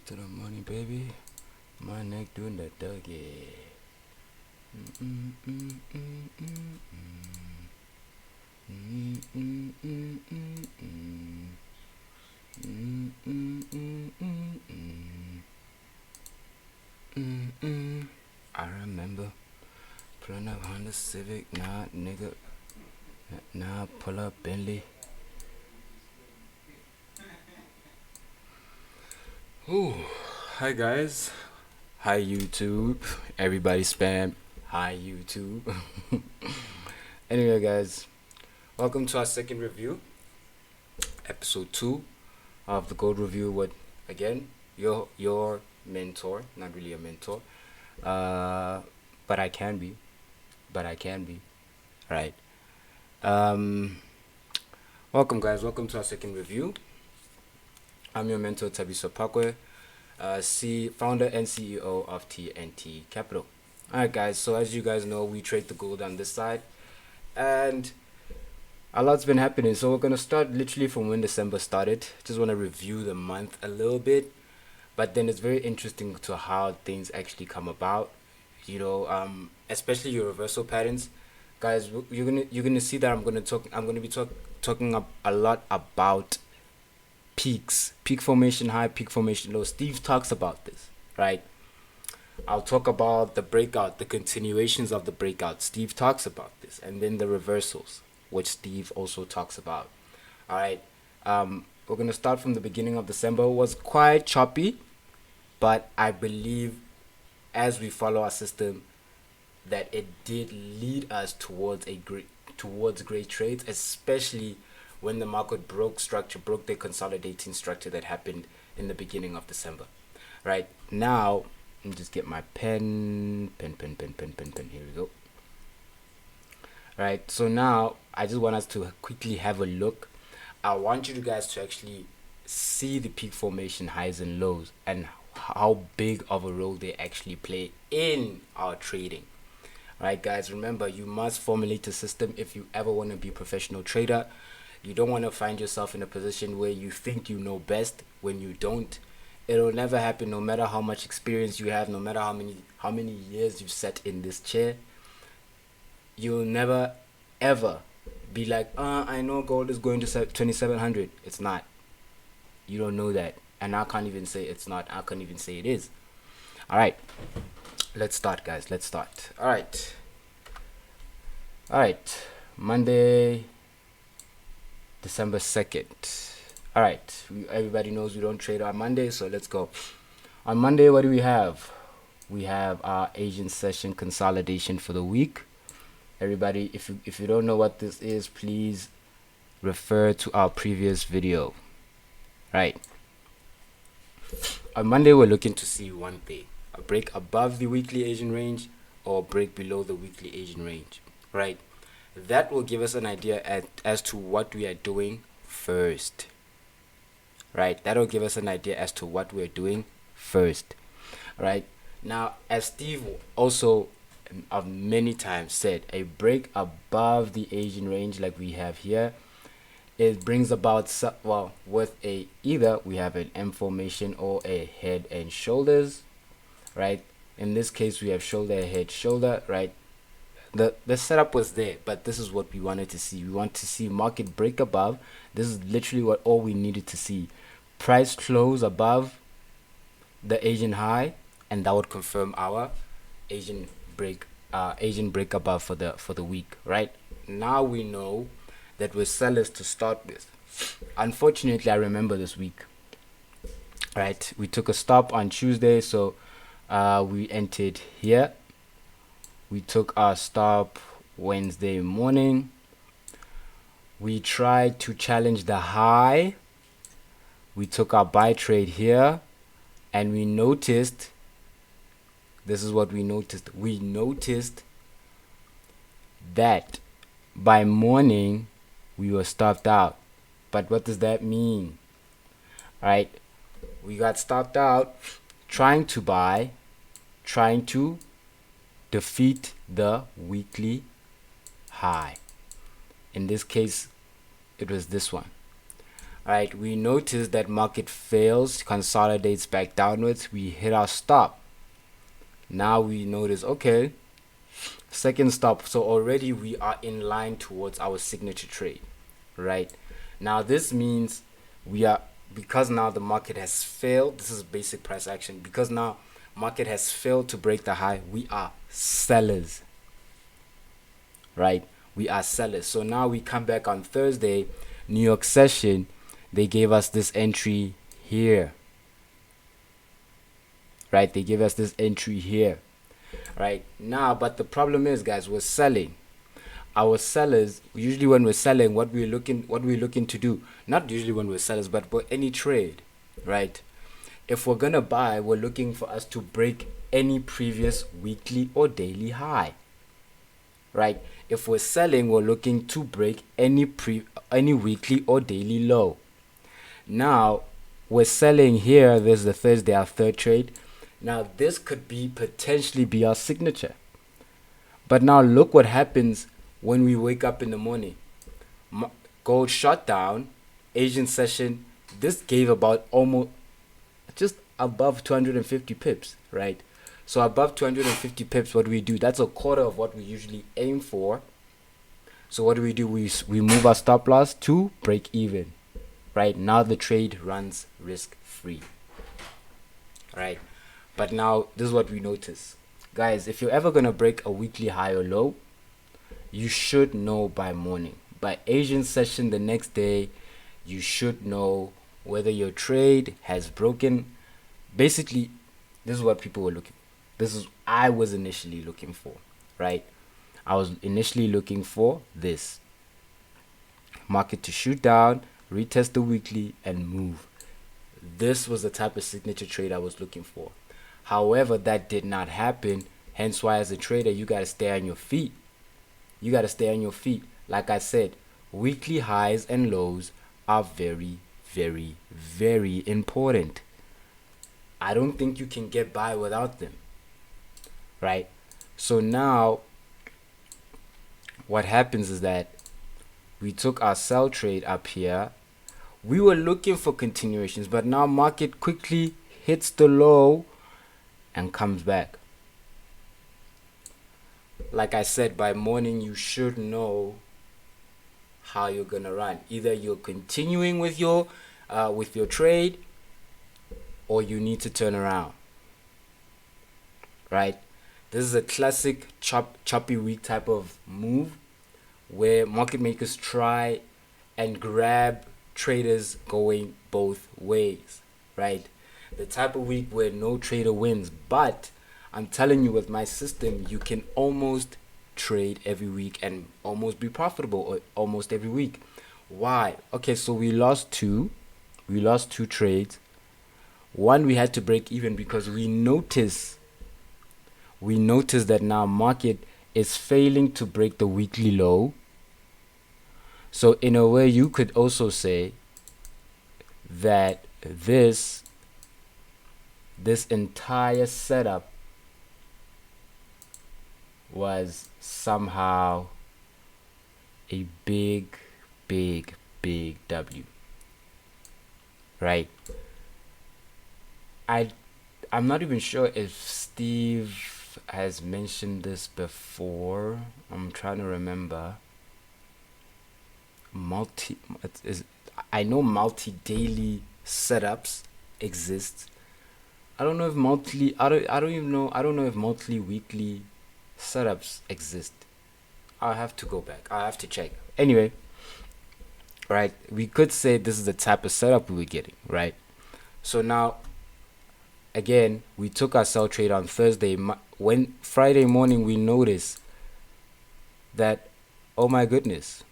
to the money, baby. My neck doing that doggy. I remember pulling up Honda Civic, nah, nigga. Nah, pull up Bentley. Ooh, hi guys. Hi YouTube. Everybody spam. Hi YouTube. Anyway, guys, welcome to our second review, episode 2 of the Gold Review. With again your mentor, not really a mentor, but I can be, right? Um, welcome guys. Welcome to our second review. I'm your mentor Tabiso Pakwe, founder and CEO of TNT Capital. Alright guys, so as you guys know, we trade the gold on this side, and a lot's been happening. So we're gonna start literally from when December started. Just want to review the month a little bit, but then it's very interesting to how things actually come about. Especially your reversal patterns, guys. You're gonna see that I'm gonna be talking a lot about peaks, peak formation high, peak formation low. Steve talks about this, right? I'll talk about the breakout, the continuations of the breakout. Steve talks about this, and then the reversals, which Steve also talks about. All right. We're gonna start from the beginning of December. It was quite choppy, but I believe as we follow our system, that it did lead us towards great trades, especially when the market broke the consolidating structure that happened in the beginning of December. Right now, let me just get my pen. Here we go. Right, so now I just want us to quickly have a look. I want you guys to actually see the peak formation highs and lows and how big of a role they actually play in our trading. Right, guys, remember, you must formulate a system if you ever want to be a professional trader. You don't want to find yourself in a position where you think you know best when you don't. It'll never happen, no matter how much experience you have, no matter how many years you've sat in this chair. You'll never ever be like, I know gold is going to 2,700. It's not. You don't know that, and I can't even say it's not. I can't even say it is. All right, let's start, guys. Let's start. All right. Monday, December 2nd. All right. Everybody knows we don't trade on Monday, so let's go. On Monday, what do we have? We have our Asian session consolidation for the week. Everybody, if you don't know what this is, please refer to our previous video. Right. On Monday, we're looking to see one thing: a break above the weekly Asian range or a break below the weekly Asian range. Right. That will give us an idea as to what we are doing first. Right. That'll give us an idea as to what we're doing first. Right. Now, as Steve also many times said, a break above the Asian range like we have here, it brings about, with either we have an M formation or a head and shoulders, right? In this case, we have shoulder, head, shoulder, right? The setup was there, but this is what we wanted to see. We want to see market break above. This is literally all we needed to see. Price close above the Asian high, and that would confirm our Asian break above for the week. Right now, we know that we're sellers to start with. Unfortunately, I remember this week. Right, we took a stop on Tuesday, so we entered here. We took our stop Wednesday morning. We tried to challenge the high. We took our buy trade here, and we noticed, this is what we noticed. We noticed that by morning we were stopped out. But what does that mean? Right? We got stopped out trying to buy, trying to defeat the weekly high. In this case, it was this one. right? We notice that market fails, consolidates back downwards. We hit our stop. Now we notice, okay, second stop. So already we are in line towards our signature trade, right? Now this means we are, because now the market has failed. This is basic price action. Because now market has failed to break the high, we are sellers, right? We are sellers. So now we come back on Thursday, New York session. They gave us this entry here, right? They gave us this entry here, right? Now, but the problem is, guys, we're selling. Our sellers, usually when we're selling, what we're looking to do, not usually when we're sellers, but for any trade, right? If we're gonna buy, we're looking for us to break any previous weekly or daily high, right? If we're selling, we're looking to break any weekly or daily low. Now we're selling here. There's the Thursday, our third trade. Now this could be potentially be our signature. But now look what happens when we wake up in the morning. Gold shot down, Asian session. This gave about almost just above 250 pips, right? So above 250 pips, what do we do? That's a quarter of what we usually aim for. So what do? We move our stop loss to break even, right? Now the trade runs risk free, right? But now this is what we notice, guys. If you're ever gonna break a weekly high or low, you should know by morning. By Asian session the next day, you should know whether your trade has broken. Basically, this is what people were looking. This is I was initially looking for, right? I was initially looking for this market to shoot down, retest the weekly, and move. This was the type of signature trade I was looking for. However, that did not happen. Hence why, as a trader, you got to stay on your feet. You got to stay on your feet. Like I said, weekly highs and lows are very, very, very important. I don't think you can get by without them, right? So now what happens is that we took our sell trade up here. We were looking for continuations, but now market quickly hits the low and comes back. Like I said, by morning you should know how you're gonna run. Either you're continuing with your trade, or you need to turn around, right? This is a classic choppy week type of move where market makers try and grab traders going both ways, right? The type of week where no trader wins. But I'm telling you, with my system, you can almost trade every week and almost be profitable almost every week. Why? Okay, so we lost two trades. One, we had to break even because we noticed that now market is failing to break the weekly low. So in a way, you could also say that this entire setup was somehow a big W, right? I'm not even sure if Steve has mentioned this before. I'm trying to remember. I know multi-daily setups exist. I don't know if I don't know if multi-weekly setups exist. I'll have to go back. I'll have to check. Anyway, right, we could say this is the type of setup we were getting, right? So now, again, we took our sell trade on Thursday. When Friday morning, we noticed that, oh my goodness,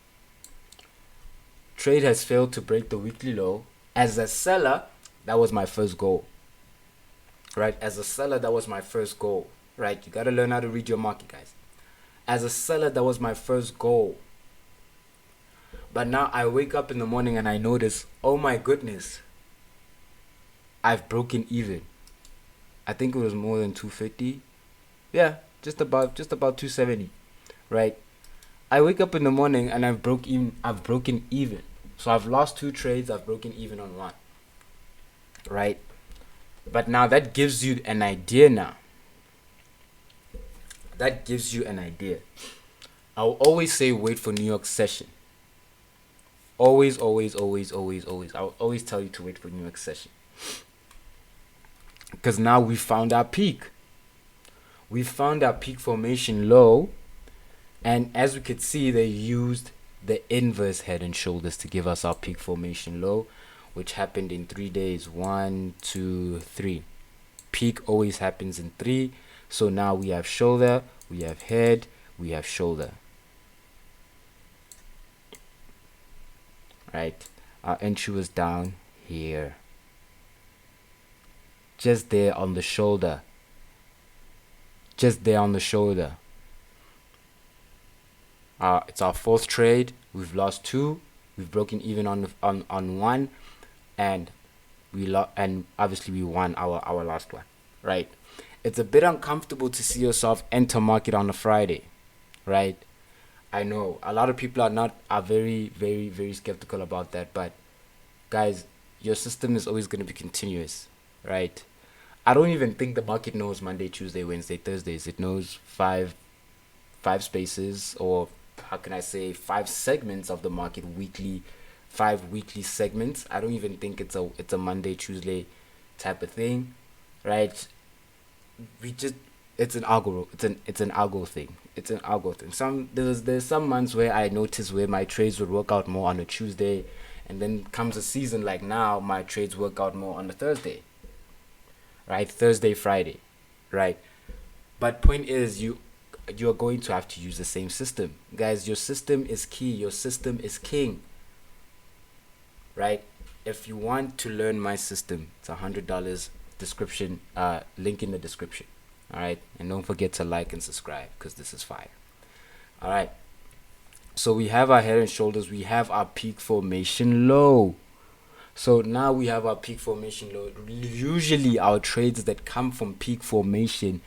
trade has failed to break the weekly low. As a seller, that was my first goal, right? As a seller, that was my first goal, right? You got to learn how to read your market, guys. As a seller, that was my first goal. But now I wake up in the morning and I notice, oh my goodness, I've broken even. I think it was more than 250. Yeah, just about 270, right? I wake up in the morning and I've broken even. So I've lost 2 trades, I've broken even on 1. Right? But now that gives you an idea now. That gives you an idea. I'll always say wait for New York session. Always, always, always, always, always. I'll always tell you to wait for New York session. Because now we found our peak. We found our peak formation low. And as we could see, they used the inverse head and shoulders to give us our peak formation low, which happened in 3 days. 1, 2, 3. Peak always happens in 3. So now we have shoulder, we have head, we have shoulder. Right? Our entry was down here. Just there on the shoulder. Just there on the shoulder. It's our 4th trade. We've lost 2. We've broken even on 1, and and obviously we won our last one. Right? It's a bit uncomfortable to see yourself enter market on a Friday. Right? I know a lot of people are very, very, very skeptical about that, but guys, your system is always going to be continuous. Right? I don't even think the market knows Monday, Tuesday, Wednesday, Thursdays. It knows five spaces, or how can I say, 5 segments of the market weekly, 5 weekly segments. I don't even think it's a Monday, Tuesday type of thing, right? It's an algo. It's an algo thing. It's an algo thing. There's some months where I notice where my trades would work out more on a Tuesday, and then comes a season like now, my trades work out more on a Thursday. Right? Thursday, Friday, right? But point is, you're going to have to use the same system. Guys, your system is key. Your system is king. Right? If you want to learn my system, it's $100 description, link in the description. All right? And don't forget to like and subscribe, because this is fire. All right? So we have our head and shoulders. We have our peak formation low. So now we have our peak formation low. Usually our trades that come from peak formation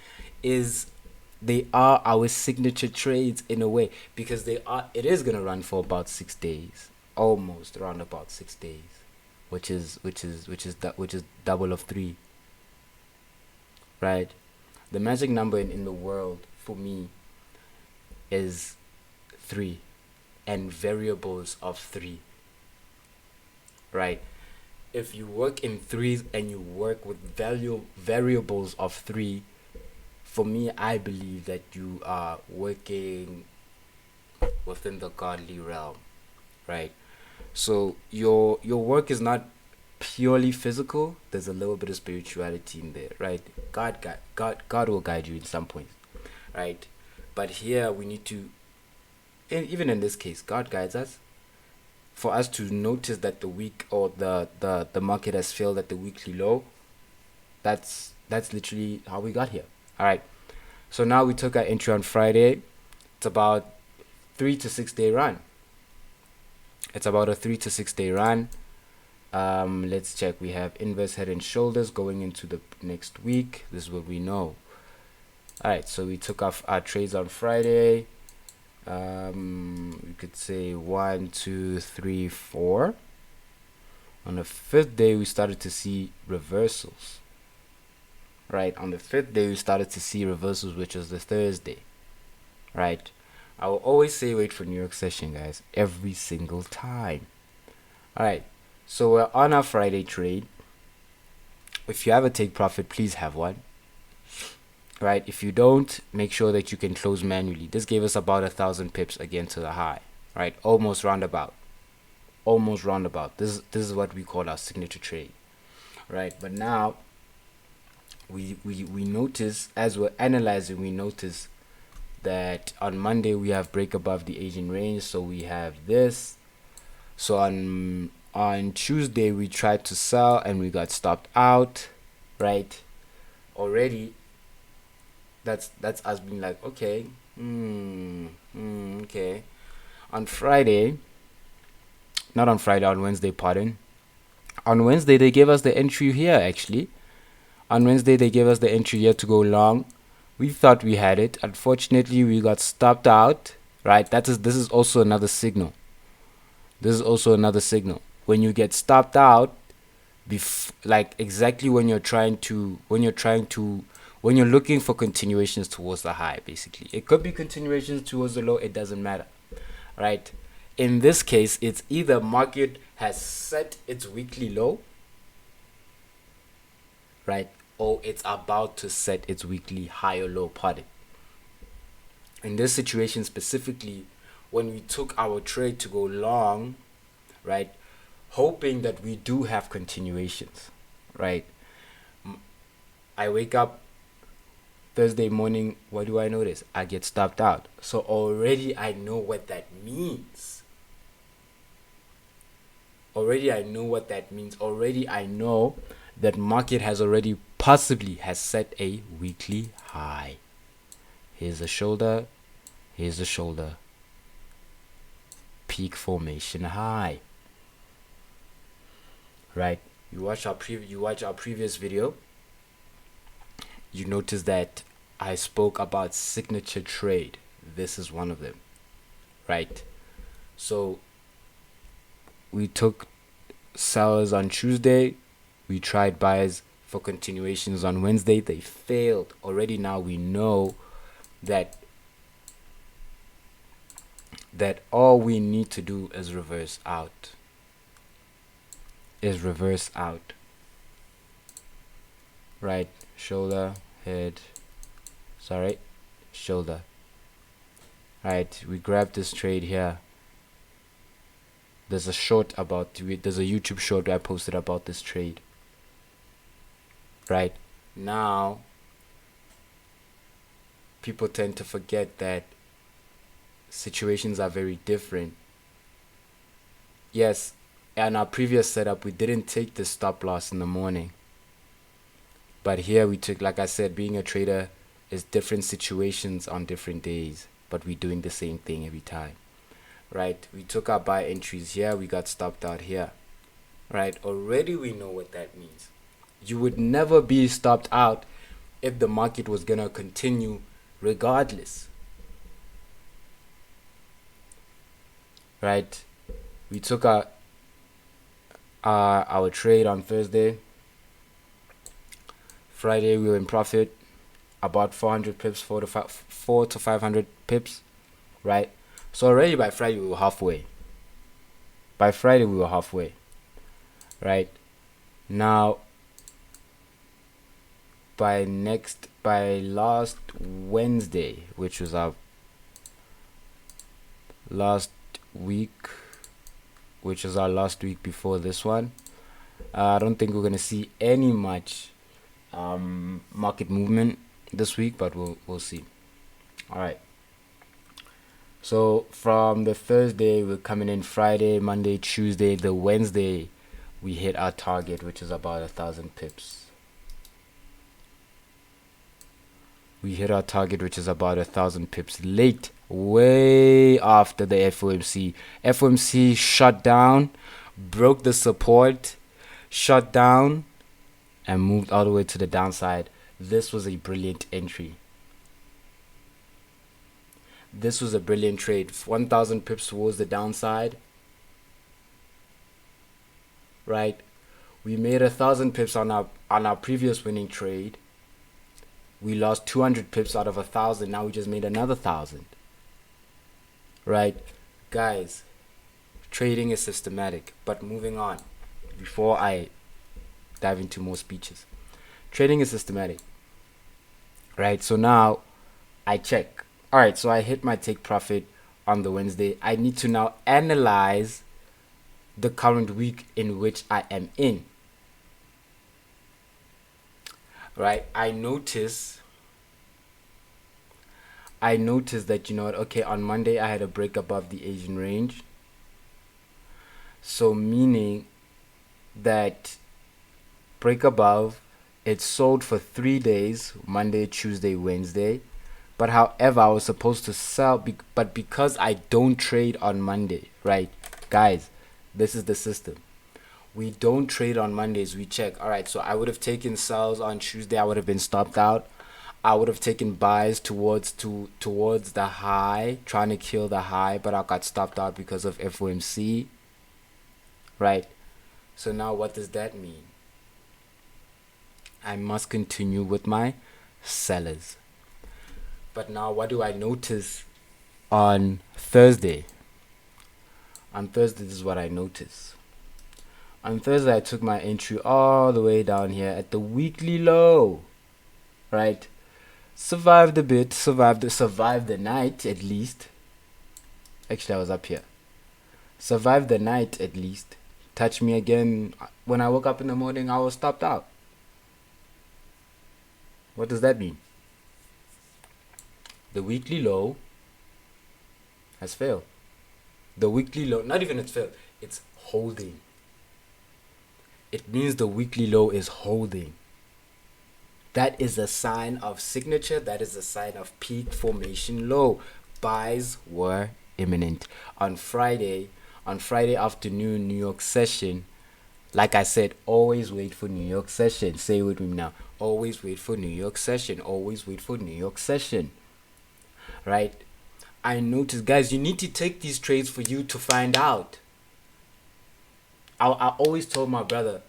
they are our signature trades in a way, because it is going to run for about 6 days, almost around about 6 days, which is double of 3. Right? The magic number in the world for me is 3 and variables of 3. Right? If you work in 3s and you work with variables of 3, for me, I believe that you are working within the godly realm, right? So your work is not purely physical. There's a little bit of spirituality in there, right? God will guide you in some points, right? But here we need to, and even in this case, God guides us. For us to notice that the week or the market has failed at the weekly low, that's literally how we got here. All right. So now we took our entry on Friday. It's about 3 to 6 day run. It's about a 3 to 6 day run. Let's check. We have inverse head and shoulders going into the next week. This is what we know. All right. So we took off our trades on Friday. We could say 1, 2, 3, 4. On the 5th day, we started to see reversals. Right, on the 5th day, we started to see reversals, which was the Thursday. Right, I will always say wait for New York session, guys, every single time. All right, so we're on our Friday trade. If you have a take profit, please have one. Right, if you don't, make sure that you can close manually. This gave us about 1,000 pips again to the high. Right, almost roundabout. This is what we call our signature trade. Right, but now we notice, as we're analyzing, we notice that on Monday we have break above the Asian range, so we have this. So on Tuesday we tried to sell and we got stopped out, right? Already that's us being like, okay, okay. On Wednesday, pardon. On Wednesday they gave us the entry here actually. On Wednesday, they gave us the entry here to go long. We thought we had it. Unfortunately, we got stopped out. Right? This is also another signal. This is also another signal. When you get stopped out, like exactly when you're looking for continuations towards the high, basically. It could be continuations towards the low, it doesn't matter, right? In this case, it's either market has set its weekly low, right, or it's about to set its weekly high or low, pardon. In this situation specifically, when we took our trade to go long, right, hoping that we do have continuations, right? I wake up Thursday morning, what do I notice? I get stopped out. So already I know what that means. Already I know that market has already possibly has set a weekly high. Here's the shoulder, here's the shoulder. Peak formation high. Right? You watch our previous video. You notice that I spoke about signature trade. This is one of them. Right? So we took sellers on Tuesday. We tried buys for continuations on Wednesday. They failed. Already now we know that all we need to do is reverse out. Right? Shoulder, head. Sorry. Shoulder. Right? We grab this trade here. There's a YouTube short I posted about this trade. Right? Now, people tend to forget that situations are very different. Yes, in our previous setup, we didn't take the stop loss in the morning. But here we took, like I said, being a trader is different situations on different days. But we're doing the same thing every time. Right? We took our buy entries here. We got stopped out here. Right? Already we know what that means. You would never be stopped out if the market was going to continue regardless. Right? We took our trade on Thursday. Friday we were in profit, about 400 pips, 4 to 500 pips, right? So already by Friday we were halfway. Right? Now, by last Wednesday, which was our last week before this one, I don't think we're gonna see any much market movement this week, but we'll see. All right. So from the Thursday, we're coming in Friday, Monday, Tuesday. The Wednesday, we hit our target, which is about 1,000 pips. Late, way after the FOMC. FOMC shut down, broke the support, shut down, and moved all the way to the downside. This was a brilliant entry. This was a brilliant trade. 1,000 pips towards the downside. Right? We made 1,000 pips on our previous winning trade. We lost 200 pips out of 1,000. Now we just made another 1,000. Right? Guys, trading is systematic. But moving on, before I dive into more speeches. Trading is systematic. Right? So now I check. Alright, so I hit my take profit on the Wednesday. I need to now analyze the current week in which I am in. Right? I notice that, okay, on Monday I had a break above the Asian range. So meaning that break above, it sold for 3 days, Monday, Tuesday, Wednesday. But however, I was supposed to sell, but because I don't trade on Monday, right? Guys, this is the system. We don't trade on Mondays, we check. All right, so I would have taken sells on Tuesday, I would have been stopped out. I would have taken buys towards the high, trying to kill the high, but I got stopped out because of FOMC. right? So now what does that mean? I must continue with my sellers. But now what do I notice on Thursday? On Thursday, this is what I notice. On Thursday, I took my entry all the way down here at the weekly low, right? Survived a bit, survived the night at least. Actually, I was up here. Survived the night at least. Touch me again. When I woke up in the morning, I was stopped out. What does that mean? The weekly low has failed. The weekly low, not even it's failed, it's holding. It means the weekly low is holding. That is a sign of signature. That is a sign of peak formation low. Buys were imminent. On Friday afternoon, New York session, like I said, always wait for New York session. Say it with me now. Always wait for New York session. Always wait for New York session. Right? I noticed, guys, you need to take these trades for you to find out. I always told my brother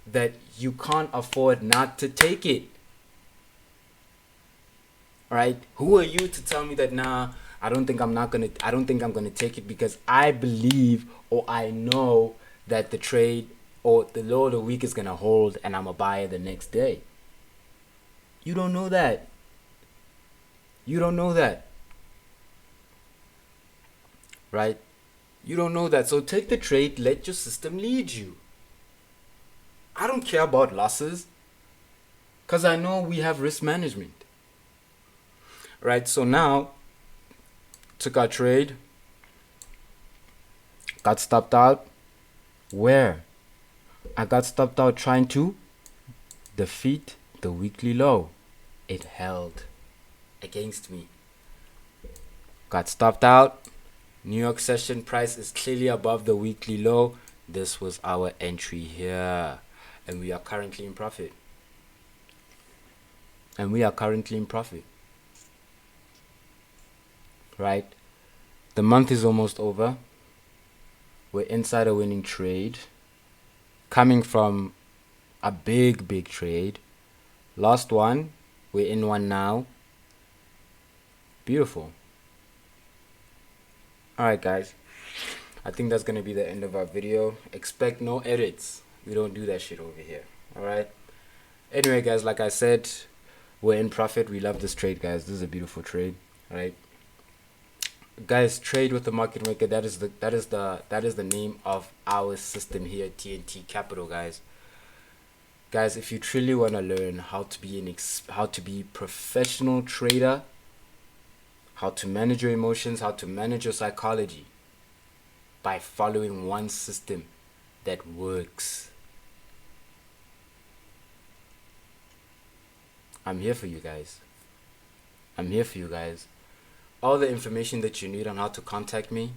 that you can't afford not to take it. Right? Who are you to tell me that I don't think I'm gonna take it because I believe or I know that the trade or the low of the week is gonna hold and I'm a buyer the next day. You don't know that. You don't know that. Right? You don't know that. So take the trade, let your system lead you. I don't care about losses because I know we have risk management. Right? So now, took our trade, got stopped out. Where? I got stopped out trying to defeat the weekly low. It held against me. Got stopped out. New York session price is clearly above the weekly low. This was our entry here. And we are currently in profit. Right? The month is almost over. We're inside a winning trade. Coming from a big trade. Last one. We're in one now. Beautiful. Alright guys, I think that's going to be the end of our video. Expect no edits. We don't do that shit over here. Alright. Anyway guys, like I said, we're in profit. We love this trade, guys. This is a beautiful trade. Alright. Guys, trade with the market maker. That is the name of our system here at TNT Capital, guys. Guys, if you truly want to learn how to be professional trader, how to manage your emotions, how to manage your psychology by following one system that works. I'm here for you guys. All the information that you need on how to contact me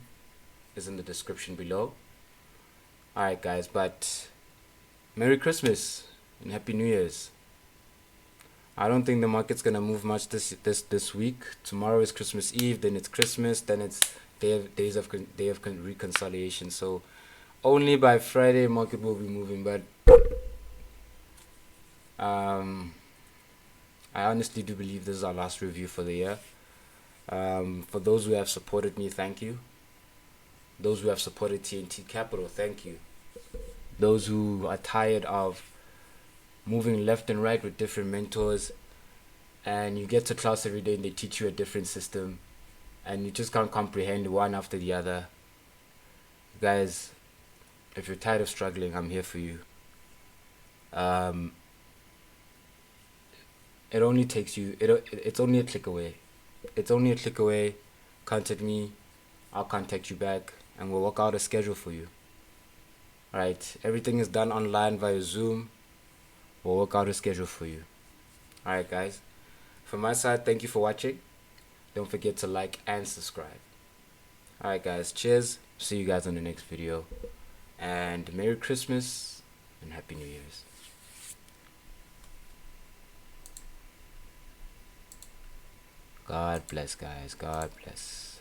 is in the description below. Alright guys, but Merry Christmas and Happy New Year's. I don't think the market's gonna move much this week. Tomorrow is Christmas Eve, then it's Christmas, then it's day of reconciliation. So only by Friday market will be moving. But I honestly do believe this is our last review for the year. For those who have supported me, thank you. Those who have supported TNT Capital, thank you. Those who are tired of moving left and right with different mentors, and you get to class every day and they teach you a different system and you just can't comprehend one after the other. Guys, if you're tired of struggling, I'm here for you. It only takes you, it's only a click away. Contact me, I'll contact you back, and we'll work out a schedule for you. Alright, everything is done online via Zoom. We'll work out a schedule for you. Alright guys, from my side, thank you for watching. Don't forget to like and subscribe. Alright guys, cheers. See you guys on the next video. And Merry Christmas and Happy New Year's. God bless guys, God bless.